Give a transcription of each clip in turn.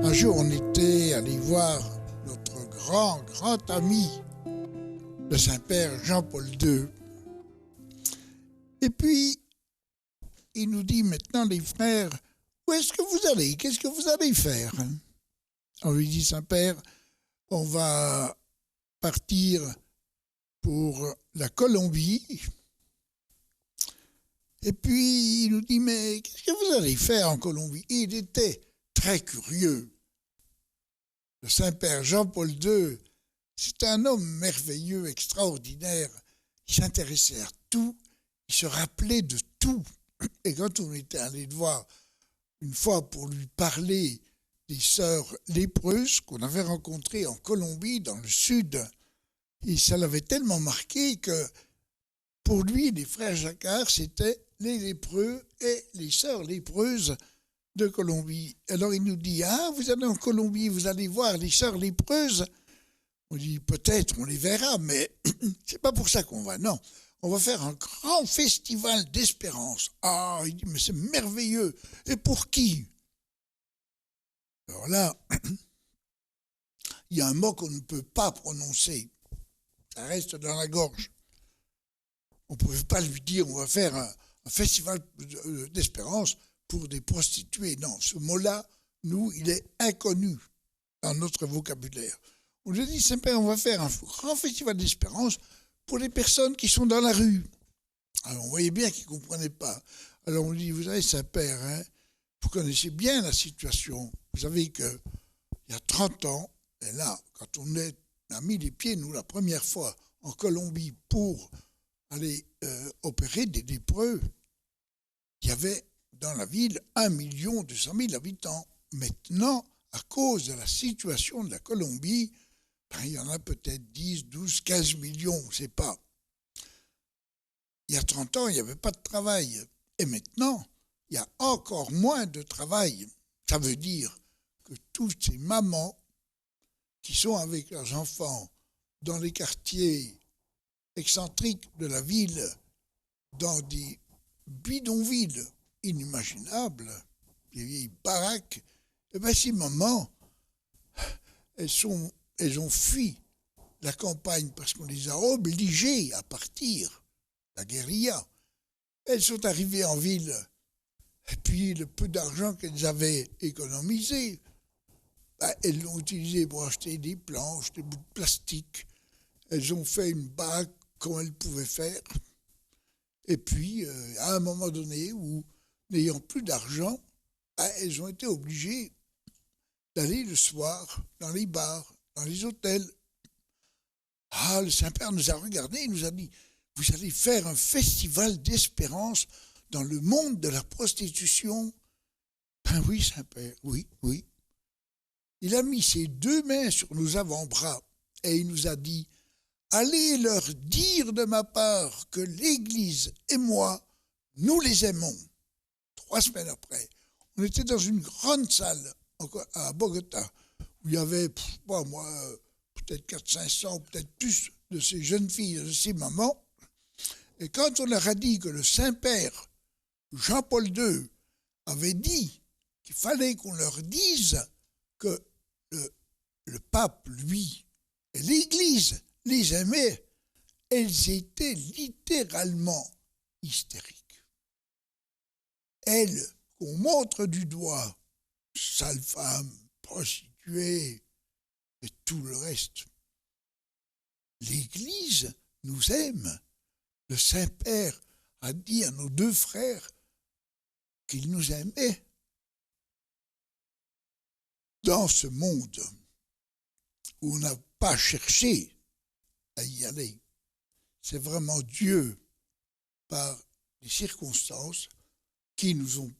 Un jour, on était allé voir notre grand ami, le Saint-Père Jean-Paul II. Et puis, il nous dit maintenant, les frères, où est-ce que vous allez? Qu'est-ce que vous allez faire? On lui dit, Saint-Père, on va partir pour la Colombie. Et puis, il nous dit, mais qu'est-ce que vous allez faire en Colombie? Il était très curieux. Le Saint-Père Jean-Paul II, c'est un homme merveilleux, extraordinaire. Il s'intéressait à tout, il se rappelait de tout. Et quand on était allé le voir une fois pour lui parler des sœurs lépreuses qu'on avait rencontrées en Colombie, dans le sud, et ça l'avait tellement marqué que pour lui, les frères Jacquard, c'était les lépreux et les sœurs lépreuses de Colombie. Alors il nous dit, ah, vous allez en Colombie, vous allez voir les sœurs lépreuses. On dit, peut-être, on les verra, mais c'est pas pour ça qu'on va, non. On va faire un grand festival d'espérance. Ah, il dit, mais c'est merveilleux. Et pour qui? Alors là, il y a un mot qu'on ne peut pas prononcer. Ça reste dans la gorge. On ne pouvait pas lui dire, on va faire un festival d'espérance pour des prostituées. Non, ce mot-là, nous, il est inconnu dans notre vocabulaire. On lui a dit, Saint-Père, on va faire un grand festival d'espérance pour les personnes qui sont dans la rue. Alors, on voyait bien qu'ils ne comprenaient pas. Alors, on lui dit, vous savez, Saint-Père, hein, vous connaissez bien la situation. Vous savez qu'il y a 30 ans, et là, quand on a mis les pieds, nous, la première fois, en Colombie, pour aller opérer des lépreux, il y avait dans la ville 1 200 000 habitants. Maintenant, à cause de la situation de la Colombie, ben, il y en a peut-être 10, 12, 15 millions, on ne sait pas. Il y a 30 ans, il n'y avait pas de travail. Et maintenant, il y a encore moins de travail. Ça veut dire que toutes ces mamans qui sont avec leurs enfants dans les quartiers excentriques de la ville, dans des bidonvilles inimaginables, des vieilles baraques, et bien ces mamans, elles ont fui la campagne parce qu'on les a obligées à partir, la guérilla. Elles sont arrivées en ville, et puis le peu d'argent qu'elles avaient économisé, ben, elles l'ont utilisé pour acheter des planches, des bouts de plastique. Elles ont fait une baraque comme elles pouvaient faire. Et puis, à un moment donné, où, n'ayant plus d'argent, ben, elles ont été obligées d'aller le soir dans les bars, dans les hôtels. Ah, le Saint-Père nous a regardés, il nous a dit, vous allez faire un festival d'espérance dans le monde de la prostitution. Ben oui, Saint-Père, oui, oui. Il a mis ses 2 mains sur nos avant-bras et il nous a dit, allez leur dire de ma part que l'Église et moi, nous les aimons. 3 semaines après, on était dans une grande salle à Bogota, où il y avait, peut-être 400-500, peut-être plus de ces jeunes filles, de ces mamans. Et quand on leur a dit que le Saint-Père, Jean-Paul II, avait dit qu'il fallait qu'on leur dise que le pape, lui, et l'Église les aimaient, elles étaient littéralement hystériques. Elles, qu'on montre du doigt, sales femmes, prostituées, et tout le reste. L'Église nous aime. Le Saint-Père a dit à nos 2 frères qu'il nous aimait. Dans ce monde où on n'a pas cherché à y aller, c'est vraiment Dieu, par les circonstances, qui nous ont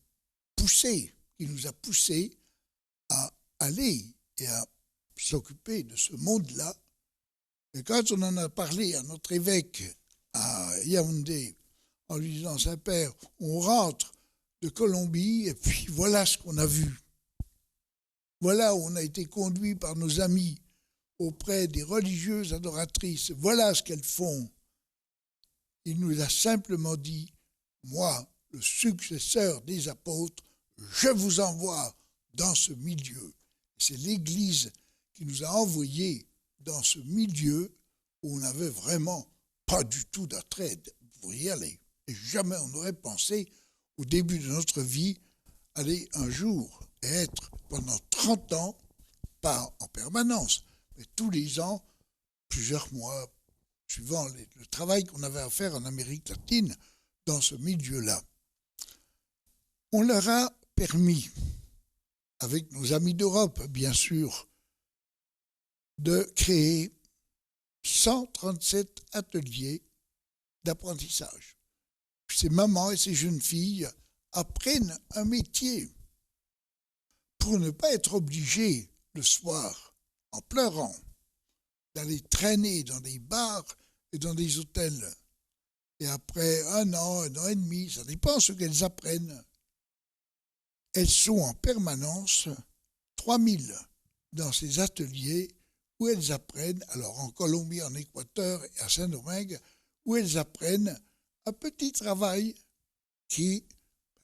poussés, qui nous a poussés à aller et à s'occuper de ce monde-là. Et quand on en a parlé à notre évêque à Yaoundé, en lui disant, Saint-Père, on rentre de Colombie et puis voilà ce qu'on a vu. Voilà où on a été conduit par nos amis auprès des religieuses adoratrices. Voilà ce qu'elles font. Il nous a simplement dit, moi, le successeur des apôtres, je vous envoie dans ce milieu. C'est l'Église qui nous a envoyés dans ce milieu où on n'avait vraiment pas du tout d'attrait pour y aller. Et jamais on n'aurait pensé, au début de notre vie, aller un jour et être pendant 30 ans, pas en permanence, mais tous les ans, plusieurs mois, suivant le travail qu'on avait à faire en Amérique latine, dans ce milieu-là. On leur a permis, avec nos amis d'Europe, bien sûr, de créer 137 ateliers d'apprentissage. Ces mamans et ces jeunes filles apprennent un métier pour ne pas être obligées le soir, en pleurant, d'aller traîner dans des bars et dans des hôtels. Et après un an et demi, ça dépend ce qu'elles apprennent. Elles sont en permanence 3000 dans ces ateliers où elles apprennent, alors en Colombie, en Équateur et à Saint-Domingue, où elles apprennent un petit travail qui,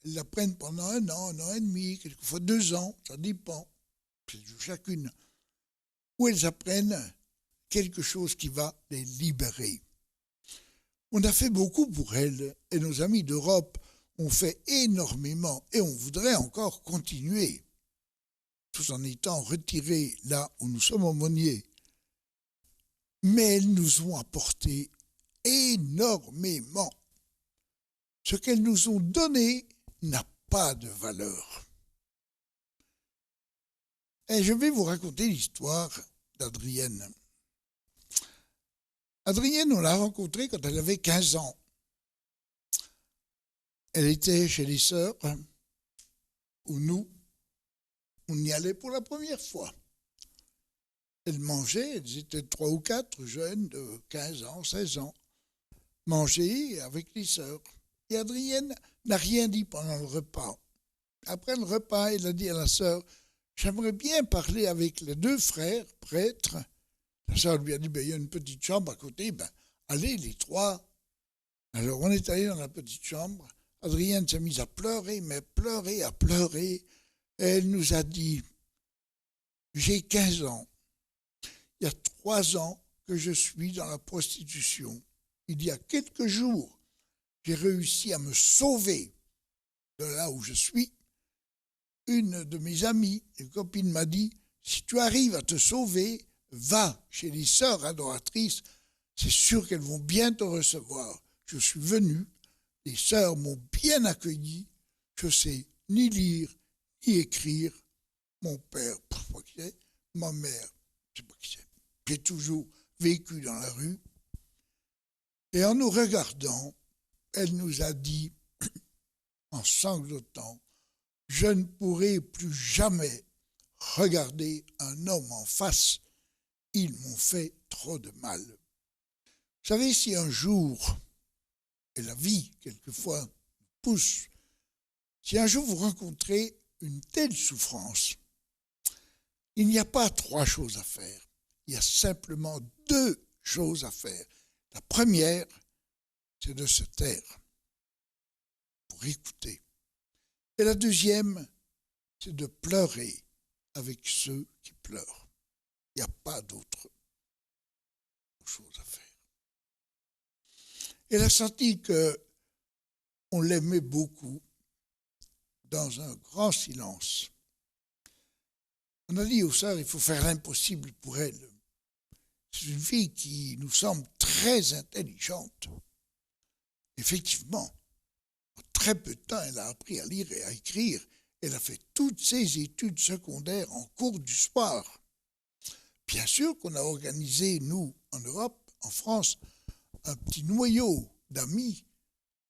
elles apprennent pendant un an et demi, quelquefois 2 ans, ça dépend, c'est chacune, où elles apprennent quelque chose qui va les libérer. On a fait beaucoup pour elles et nos amis d'Europe ont fait énormément et on voudrait encore continuer, tout en étant retirés là où nous sommes aumôniers. Mais elles nous ont apporté énormément. Ce qu'elles nous ont donné n'a pas de valeur. Et je vais vous raconter l'histoire d'Adrienne. Adrienne, on l'a rencontrée quand elle avait 15 ans. Elle était chez les sœurs, où nous, on y allait pour la première fois. Elle mangeait, elles étaient 3 ou 4 jeunes de 15 ans, 16 ans, manger avec les sœurs. Et Adrienne n'a rien dit pendant le repas. Après le repas, elle a dit à la sœur, « J'aimerais bien parler avec les 2 frères prêtres. » La sœur lui a dit, il y a une petite chambre à côté, allez les 3. Alors on est allé dans la petite chambre. Adrienne s'est mise à pleurer, mais pleurer, à pleurer. Et elle nous a dit, j'ai 15 ans. Il y a 3 ans que je suis dans la prostitution. Il y a quelques jours, j'ai réussi à me sauver de là où je suis. Une de mes amies, une copine m'a dit, si tu arrives à te sauver, va chez les sœurs adoratrices, c'est sûr qu'elles vont bien te recevoir. Je suis venu, les sœurs m'ont bien accueilli, je sais ni lire, ni écrire. Mon père, je ne sais pas qui c'est, ma mère, je ne sais pas qui c'est. J'ai toujours vécu dans la rue. Et en nous regardant, elle nous a dit, en sanglotant, je ne pourrai plus jamais regarder un homme en face. Ils m'ont fait trop de mal. Vous savez, si un jour, et la vie, quelquefois, pousse, si un jour vous rencontrez une telle souffrance, il n'y a pas 3 choses à faire. Il y a simplement 2 choses à faire. La première, c'est de se taire pour écouter. Et la deuxième, c'est de pleurer avec ceux qui pleurent. Il n'y a pas d'autre chose à faire. Elle a senti qu'on l'aimait beaucoup dans un grand silence. On a dit aux sœurs, il faut faire l'impossible pour elle. C'est une fille qui nous semble très intelligente. Effectivement, en très peu de temps, elle a appris à lire et à écrire. Elle a fait toutes ses études secondaires en cours du soir. Bien sûr qu'on a organisé, nous, en Europe, en France, un petit noyau d'amis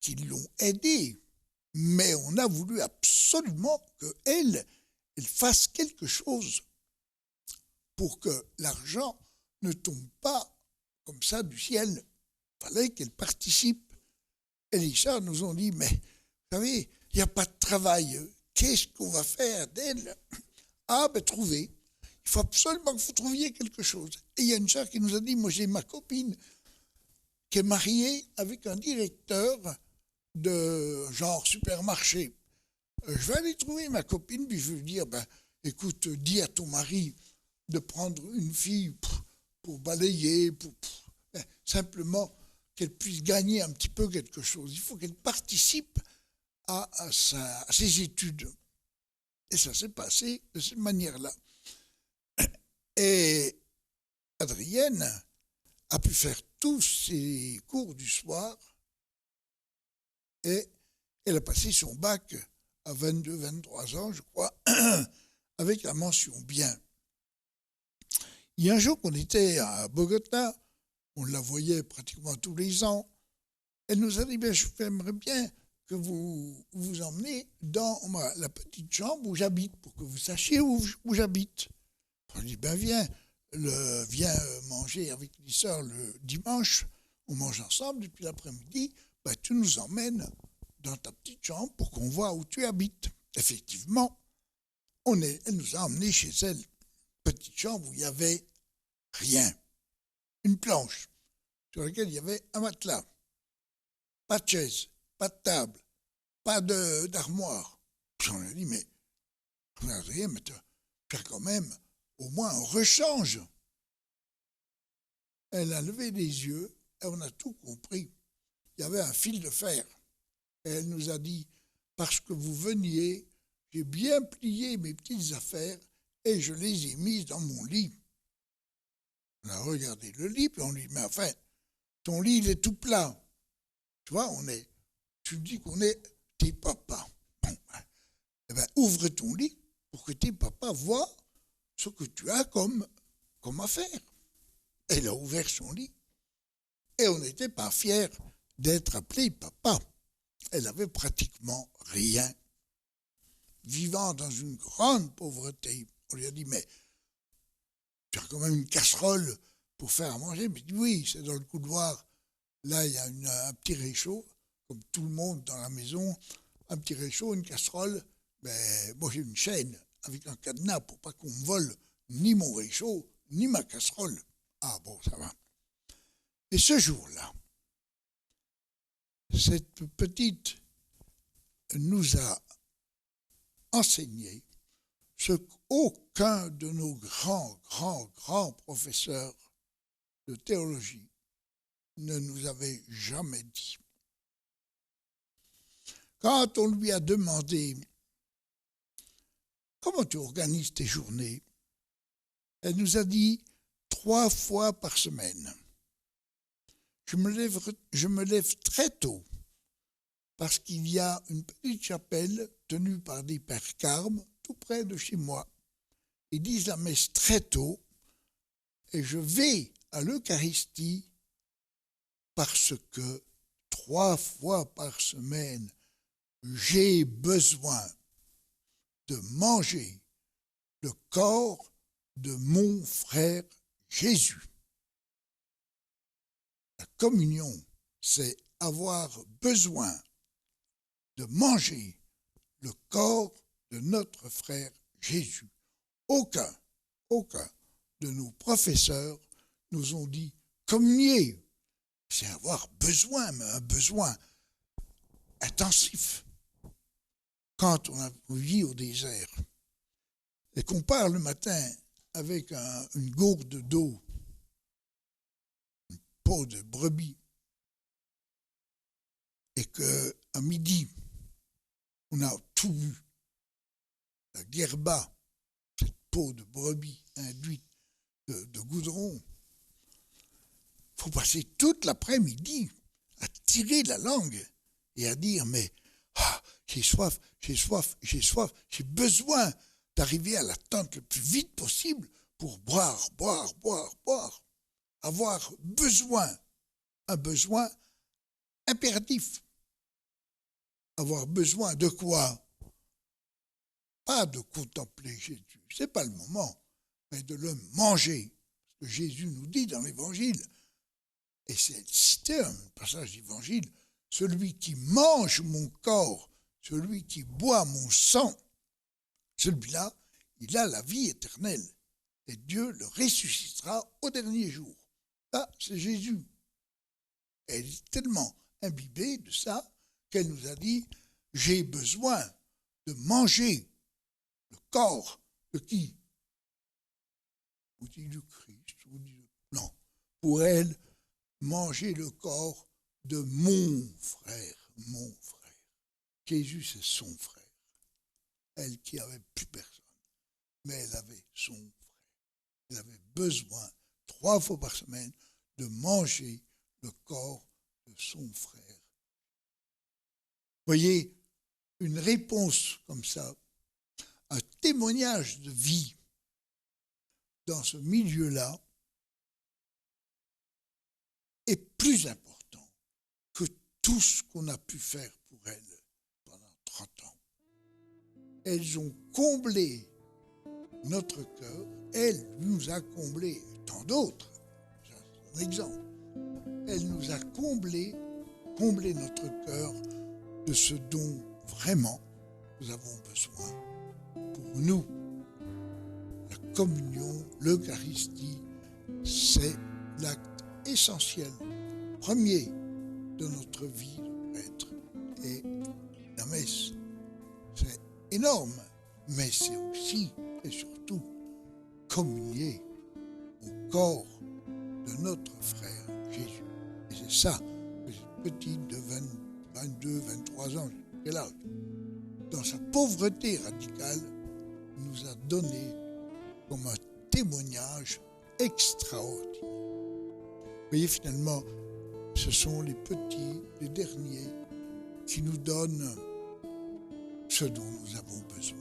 qui l'ont aidée. Mais on a voulu absolument qu'elle fasse quelque chose pour que l'argent ne tombe pas comme ça du ciel. Il fallait qu'elle participe. Et les sœurs nous ont dit, mais vous savez, il n'y a pas de travail. Qu'est-ce qu'on va faire d'elle? Ah, trouvez. Il faut absolument que vous trouviez quelque chose. Et il y a une sœur qui nous a dit, moi j'ai ma copine qui est mariée avec un directeur de genre supermarché. Je vais aller trouver ma copine, puis je vais lui dire, écoute, dis à ton mari de prendre une fille pour balayer, simplement qu'elle puisse gagner un petit peu quelque chose. Il faut qu'elle participe à ses études. Et ça s'est passé de cette manière-là. Et Adrienne a pu faire tous ses cours du soir et elle a passé son bac à 22, 23 ans, je crois, avec la mention bien. Il y a un jour qu'on était à Bogota, on la voyait pratiquement tous les ans, elle nous a dit, j'aimerais bien que vous vous emmenez dans la petite chambre où j'habite, pour que vous sachiez où j'habite. On dit, viens manger avec les sœurs le dimanche, on mange ensemble, et puis l'après-midi, tu nous emmènes dans ta petite chambre pour qu'on voit où tu habites. Effectivement, elle nous a emmenés chez elle, petite chambre où il n'y avait rien. Une planche sur laquelle il y avait un matelas, pas de chaise, pas de table, pas d'armoire. Puis on a dit, mais tu as quand même au moins un rechange. Elle a levé les yeux et on a tout compris. Il y avait un fil de fer. Et elle nous a dit, parce que vous veniez, j'ai bien plié mes petites affaires et je les ai mises dans mon lit. On a regardé le lit, puis on lui dit, mais enfin, ton lit, il est tout plat. Tu vois, tu dis qu'on est tes papas. Bon, ouvre ton lit pour que tes papas voient ce que tu as comme affaire. Elle a ouvert son lit et on n'était pas fiers d'être appelé papa. Elle avait pratiquement rien. Vivant dans une grande pauvreté, on lui a dit, mais tu as quand même une casserole pour faire à manger. Mais dit, oui, c'est dans le couloir. Là, il y a un petit réchaud, comme tout le monde dans la maison, un petit réchaud, une casserole. Moi, j'ai une chaîne avec un cadenas pour pas qu'on me vole ni mon réchaud, ni ma casserole. Ah bon, ça va. Et ce jour-là, cette petite nous a enseigné ce qu'aucun de nos grands professeurs de théologie ne nous avait jamais dit. Quand on lui a demandé « Comment tu organises tes journées ?» Elle nous a dit 3 fois par semaine. Je me lève très tôt parce qu'il y a une petite chapelle tenue par des pères carmes tout près de chez moi. Ils disent la messe très tôt et je vais à l'Eucharistie parce que 3 fois par semaine, j'ai besoin de manger le corps de mon frère Jésus. La communion, c'est avoir besoin de manger le corps de notre frère Jésus. Aucun de nos professeurs nous ont dit communier. C'est avoir besoin, mais un besoin intensif. Quand on vit au désert et qu'on part le matin avec une gourde d'eau, une peau de brebis, et qu'à midi, on a tout bu, la guerba, cette peau de brebis induite de goudron, il faut passer toute l'après-midi à tirer la langue et à dire, mais j'ai soif, j'ai besoin d'arriver à la tente le plus vite possible pour boire. Avoir besoin, un besoin impératif. Avoir besoin de quoi? Pas de contempler Jésus, c'est pas le moment, mais de le manger. Parce que Jésus nous dit dans l'Évangile, et c'est cité un passage d'Évangile, celui qui mange mon corps, celui qui boit mon sang, celui-là, il a la vie éternelle. Et Dieu le ressuscitera au dernier jour. Ça, c'est Jésus. Elle est tellement imbibée de ça qu'elle nous a dit, j'ai besoin de manger le corps De qui? Ou dit du Christ, non. Pour elle, manger le corps de mon frère, mon frère. Jésus, c'est son frère. Elle qui avait plus personne, mais elle avait son frère. Elle avait besoin, 3 fois par semaine, de manger le corps de son frère. Voyez, une réponse comme ça, un témoignage de vie dans ce milieu-là est plus important que tout ce qu'on a pu faire pour elles pendant 30 ans. Elles ont comblé notre cœur, elle nous a comblé, tant d'autres, c'est un exemple. Elle nous a comblé notre cœur de ce dont vraiment nous avons besoin pour nous. La communion, l'Eucharistie, c'est l'acte essentiel, premier de notre vie de prêtre. Et la messe, c'est énorme, mais c'est aussi et surtout communier au corps de notre frère Jésus. Et c'est ça que cette petite de 22, 23 ans, quel âge, dans sa pauvreté radicale, nous a donné comme un témoignage extraordinaire. Vous voyez, finalement, ce sont les petits, les derniers, qui nous donnent ce dont nous avons besoin.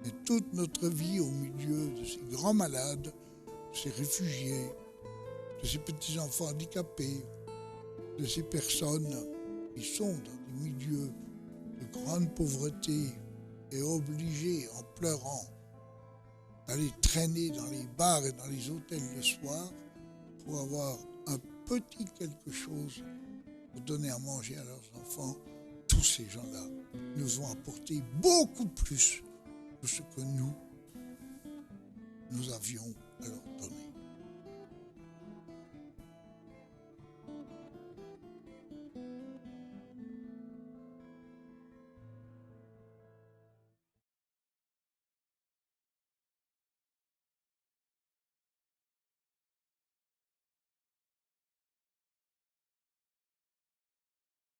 Et toute notre vie au milieu de ces grands malades, de ces réfugiés, de ces petits-enfants handicapés, de ces personnes qui sont dans des milieux de grande pauvreté et obligés, en pleurant, d'aller traîner dans les bars et dans les hôtels le soir pour avoir un petit quelque chose pour donner à manger à leurs enfants. Tous ces gens-là nous ont apporté beaucoup plus que ce que nous avions à leur donner.